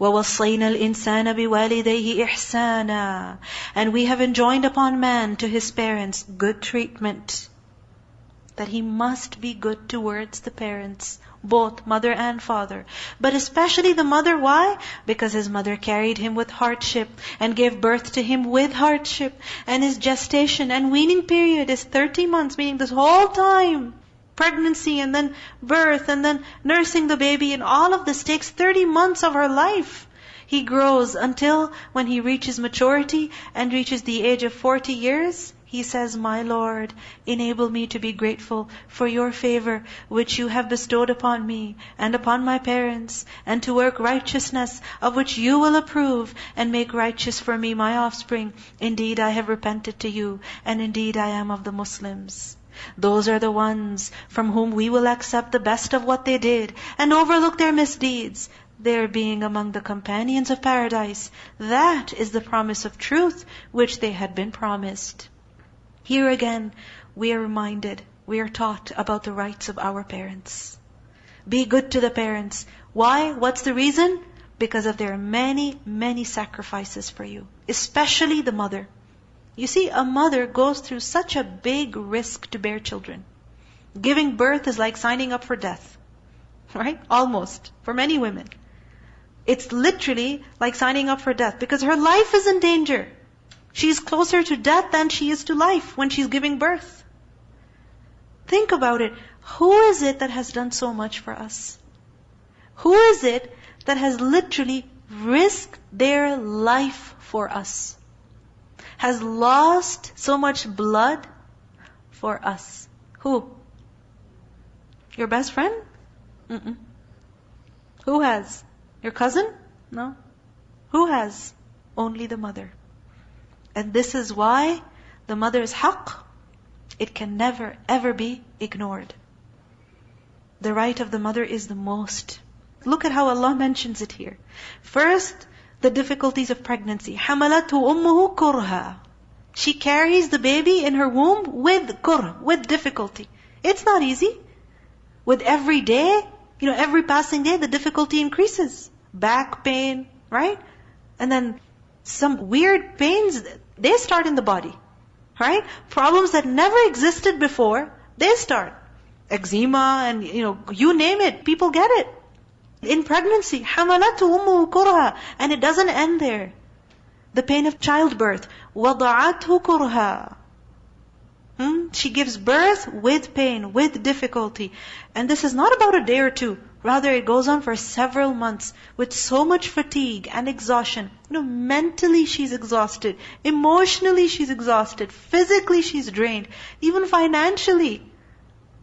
وَوَصَّيْنَا الْإِنسَانَ بِوَالِدَيْهِ إِحْسَانًا. And we have enjoined upon man to his parents good treatment. That he must be good towards the parents, both mother and father. But especially the mother, why? Because his mother carried him with hardship and gave birth to him with hardship. And his gestation and weaning period is 30 months, meaning this whole time. Pregnancy and then birth and then nursing the baby, and all of this takes 30 months of her life. He grows until when he reaches maturity and reaches the age of 40 years, he says, "My Lord, enable me to be grateful for your favor which you have bestowed upon me and upon my parents, and to work righteousness of which you will approve, and make righteous for me my offspring. Indeed, I have repented to you, and indeed I am of the Muslims." Those are the ones from whom we will accept the best of what they did and overlook their misdeeds, their being among the companions of paradise. That is the promise of truth which they had been promised. Here again, we are reminded, we are taught about the rights of our parents. Be good to the parents. Why? What's the reason? Because of their many, many sacrifices for you. Especially the mother. You see, a mother goes through such a big risk to bear children. Giving birth is like signing up for death. Right? Almost. For many women. It's literally like signing up for death because her life is in danger. She's closer to death than she is to life when she's giving birth. Think about it. Who is it that has done so much for us? Who is it that has literally risked their life for us? Has lost so much blood for us? Who? Your best friend? Mm-mm. Who has? Your cousin? No. Who has? Only the mother. And this is why the mother's haqq, it can never ever be ignored. The right of the mother is the most. Look at how Allah mentions it here. First, the difficulties of pregnancy. حَمَلَتْهُ أُمُّهُ كُرْهًا. She carries the baby in her womb with kurh, with difficulty. It's not easy. With every day, every passing day, the difficulty increases. Back pain, right? And then some weird pains, they start in the body. Right? Problems that never existed before, they start. Eczema and, you name it, people get it. In pregnancy, حَمَلَتْهُ أُمُّهُ كُرْهًا. And it doesn't end there. The pain of childbirth. وَضَعَتْهُ كُرْهًا. She gives birth with pain, with difficulty. And this is not about a day or two. Rather, it goes on for several months with so much fatigue and exhaustion. Mentally she's exhausted. Emotionally she's exhausted. Physically she's drained. Even financially.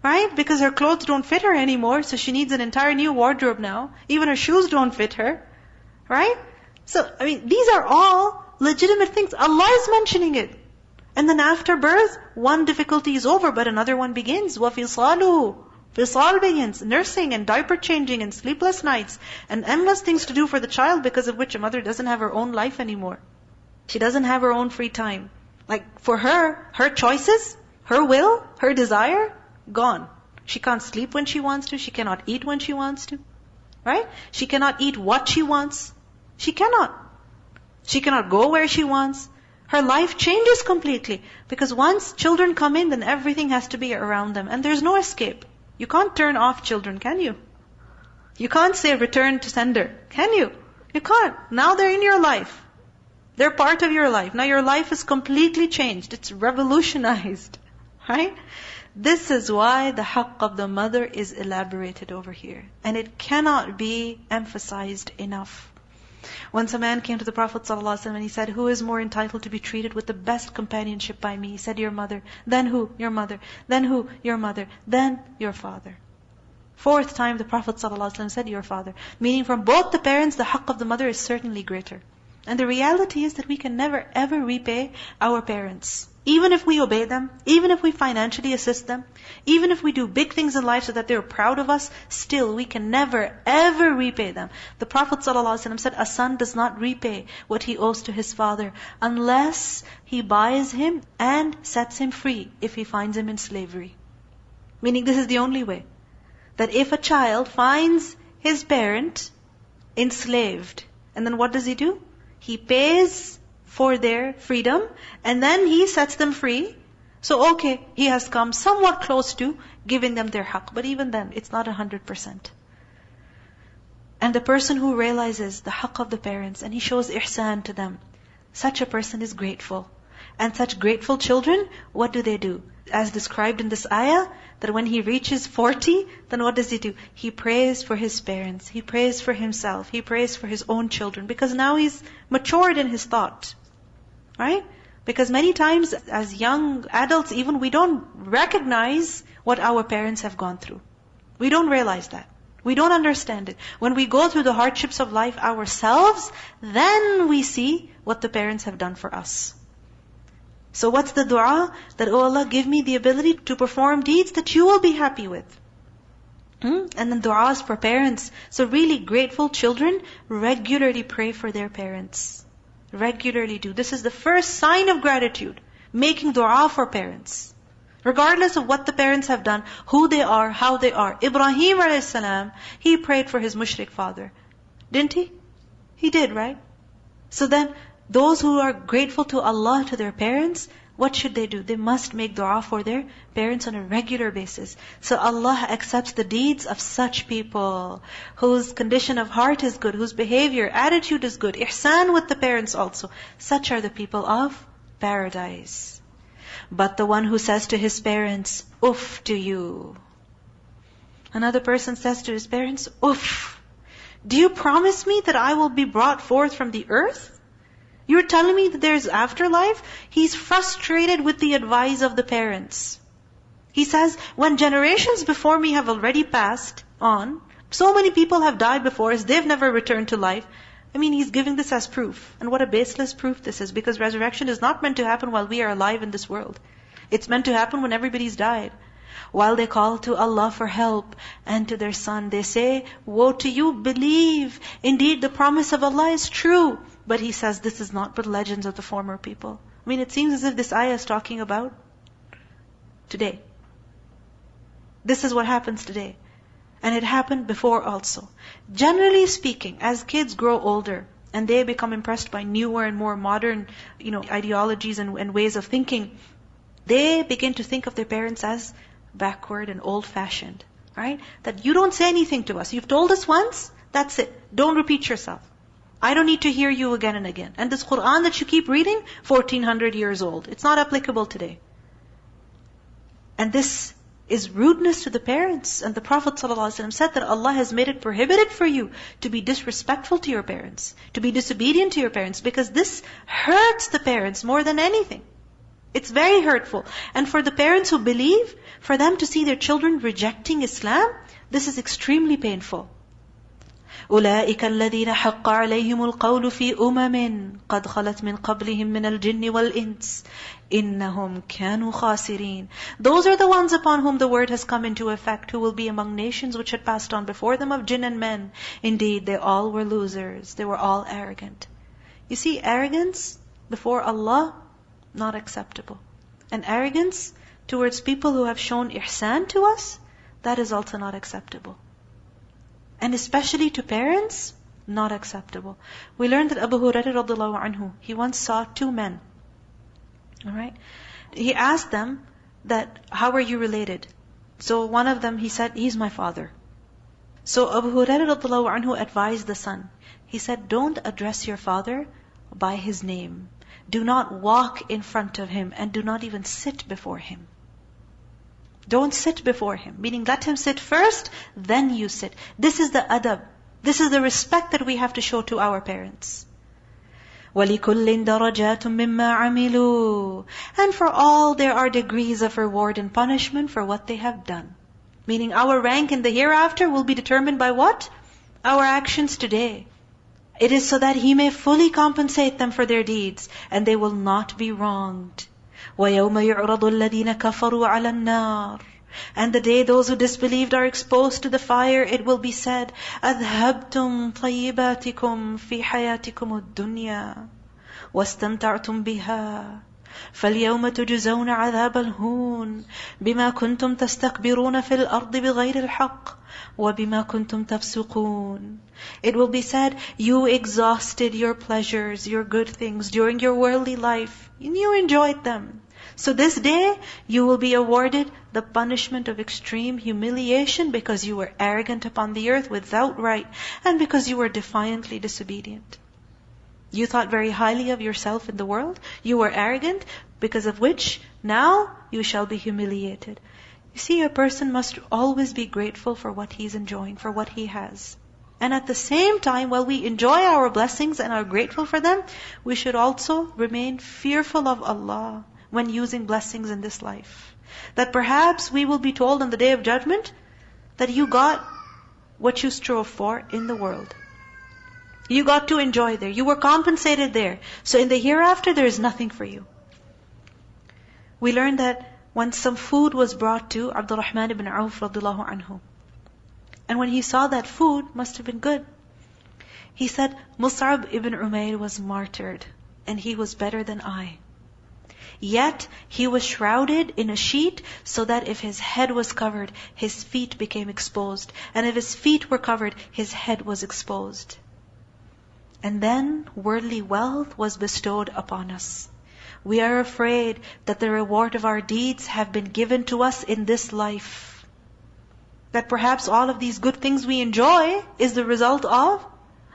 Right? Because her clothes don't fit her anymore, so she needs an entire new wardrobe now. Even her shoes don't fit her. Right? So, these are all legitimate things. Allah is mentioning it. And then after birth, one difficulty is over, but another one begins. وَفِصَالُهُ. Fisal begins. Nursing and diaper changing and sleepless nights and endless things to do for the child, because of which a mother doesn't have her own life anymore. She doesn't have her own free time. Like for her choices, her will, her desire, gone. She can't sleep when she wants to. She cannot eat when she wants to. Right? She cannot eat what she wants. She cannot. She cannot go where she wants. Her life changes completely. Because once children come in, then everything has to be around them. And there's no escape. You can't turn off children, can you? You can't say return to sender, can you? You can't. Now they're in your life. They're part of your life. Now your life is completely changed. It's revolutionized. Right? This is why the haqq of the mother is elaborated over here. And it cannot be emphasized enough. Once a man came to the Prophet ﷺ and he said, "Who is more entitled to be treated with the best companionship by me?" He said, "Your mother." "Then who?" "Your mother." "Then who?" "Your mother." "Then your father." Fourth time the Prophet ﷺ said, "Your father." Meaning from both the parents, the haqq of the mother is certainly greater. And the reality is that we can never ever repay our parents. Even if we obey them, even if we financially assist them, even if we do big things in life so that they're proud of us, still we can never ever repay them. The Prophet ﷺ said, a son does not repay what he owes to his father unless he buys him and sets him free if he finds him in slavery. Meaning this is the only way. That if a child finds his parent enslaved, And then what does He do? He pays for their freedom, and then He sets them free. So okay, He has come somewhat close to giving them their haqq. But even then, it's not 100%. And the person who realizes the haqq of the parents, and he shows ihsan to them, such a person is grateful. And such grateful children, what do? As described in this ayah, that when he reaches 40, then what does he do? He prays for his parents, he prays for himself, he prays for his own children, because now he's matured in his thought. Right? Because many times as young adults, even we don't recognize what our parents have gone through. We don't realize that. We don't understand it. When we go through the hardships of life ourselves, then we see what the parents have done for us. So what's the dua? That, oh Allah, give me the ability to perform deeds that You will be happy with. And then du'as for parents. So really grateful children regularly pray for their parents. Regularly do. This is the first sign of gratitude. Making dua for parents. Regardless of what the parents have done, who they are, how they are. Ibrahim a.s., he prayed for his mushrik father. Didn't he? He did, right? So then, those who are grateful to Allah, to their parents, what should they do? They must make dua for their parents on a regular basis. So Allah accepts the deeds of such people, whose condition of heart is good, whose behavior, attitude is good, ihsan with the parents also. Such are the people of paradise. But the one who says to his parents, uff to you. Another person says to his parents, uff, do you promise me that I will be brought forth from the earth? You're telling me that there's afterlife? He's frustrated with the advice of the parents. He says, when generations before me have already passed on, so many people have died before us, they've never returned to life. I mean, he's giving this as proof. And what a baseless proof this is, because resurrection is not meant to happen while we are alive in this world. It's meant to happen when everybody's died. While they call to Allah for help, and to their son, they say, woe to you, believe. Indeed, the promise of Allah is true. But He says, this is not but legends of the former people. I mean, it seems as if this ayah is talking about today. This is what happens today. And it happened before also. Generally speaking, as kids grow older, and they become impressed by newer and more modern, ideologies and ways of thinking, they begin to think of their parents as backward and old-fashioned. Right? That you don't say anything to us. You've told us once, that's it. Don't repeat yourself. I don't need to hear you again and again. And this Qur'an that you keep reading, 1400 years old. It's not applicable today. And this is rudeness to the parents. And the Prophet ﷺ said that Allah has made it prohibited for you to be disrespectful to your parents, to be disobedient to your parents, because this hurts the parents more than anything. It's very hurtful. And for the parents who believe, for them to see their children rejecting Islam, this is extremely painful. أولئك الذين حق عليهم القول في قد خلت من قبلهم من الجن والإنس إنهم كانوا خاسرين. Those are the ones upon whom the word has come into effect, who will be among nations which had passed on before them of jinn and men. Indeed, they all were losers. They were all arrogant. You see, arrogance before Allah, not acceptable. And arrogance towards people who have shown ihsan to us, that is also not acceptable. And especially to parents, not acceptable. We learned that Abu Hurairah radhiallahu anhu, he once saw two men. Alright? He asked them that, how are you related? So one of them, he said, he's my father. So Abu Hurairah radhiallahu anhu advised the son. He said, don't address your father by his name. Do not walk in front of him, and do not even sit before him. Don't sit before him. Meaning, let him sit first, then you sit. This is the adab. This is the respect that we have to show to our parents. وَلِكُلٍّ دَرَجَاتٌ مِّمَّا عَمِلُوا. And for all, there are degrees of reward and punishment for what they have done. Meaning, our rank in the hereafter will be determined by what? Our actions today. It is so that He may fully compensate them for their deeds, and they will not be wronged. وَيَوْمَ يُعْرَضُ الَّذِينَ كَفَرُوا عَلَى النَّارِ. And the day those who disbelieved are exposed to the fire, it will be said, أَذْهَبْتُمْ طَيِّبَاتِكُمْ فِي حَيَاتِكُمُ الدُّنْيَا وَاسْتَمْتَعْتُمْ بِهَا فَالْيَوْمَ تُجْزَوْنَ عَذَابَ الْهُونِ بِمَا كُنْتُمْ تَسْتَكْبِرُونَ فِي الْأَرْضِ بِغَيْرِ الْحَقِّ وَبِمَا كُنْتُمْ تَفْسُقُونَ. It will be said, you exhausted your pleasures, your good things during your worldly life, and you enjoyed them. So this day, you will be awarded the punishment of extreme humiliation because you were arrogant upon the earth without right, and because you were defiantly disobedient. You thought very highly of yourself in the world. You were arrogant, because of which now you shall be humiliated. You see, a person must always be grateful for what he's enjoying, for what he has. And at the same time, while we enjoy our blessings and are grateful for them, we should also remain fearful of Allah when using blessings in this life. That perhaps we will be told on the Day of Judgment that you got what you strove for in the world. You got to enjoy there. You were compensated there. So in the hereafter, there is nothing for you. We learned that when some food was brought to Abdurrahman ibn Auf radiyallahu anhu, and when he saw that food, must have been good, he said, Mus'ab ibn Umayr was martyred, and he was better than I. Yet he was shrouded in a sheet so that if his head was covered, his feet became exposed. And if his feet were covered, his head was exposed. And then worldly wealth was bestowed upon us. We are afraid that the reward of our deeds have been given to us in this life. That perhaps all of these good things we enjoy is the result of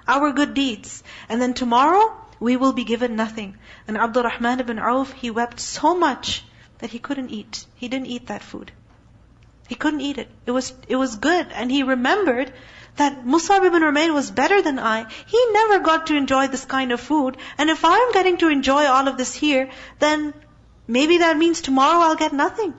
our good deeds. And then tomorrow, we will be given nothing. And Abdurrahman ibn Auf, he wept so much that he couldn't eat. He didn't eat that food. He couldn't eat it. It was good. And he remembered that Mus'ab ibn Umayr was better than I. He never got to enjoy this kind of food. And if I'm getting to enjoy all of this here, then maybe that means tomorrow I'll get nothing.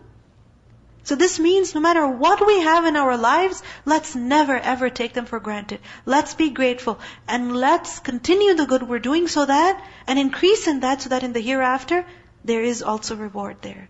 So this means no matter what we have in our lives, let's never ever take them for granted. Let's be grateful. And let's continue the good we're doing and increase in that so that in the hereafter, there is also reward there.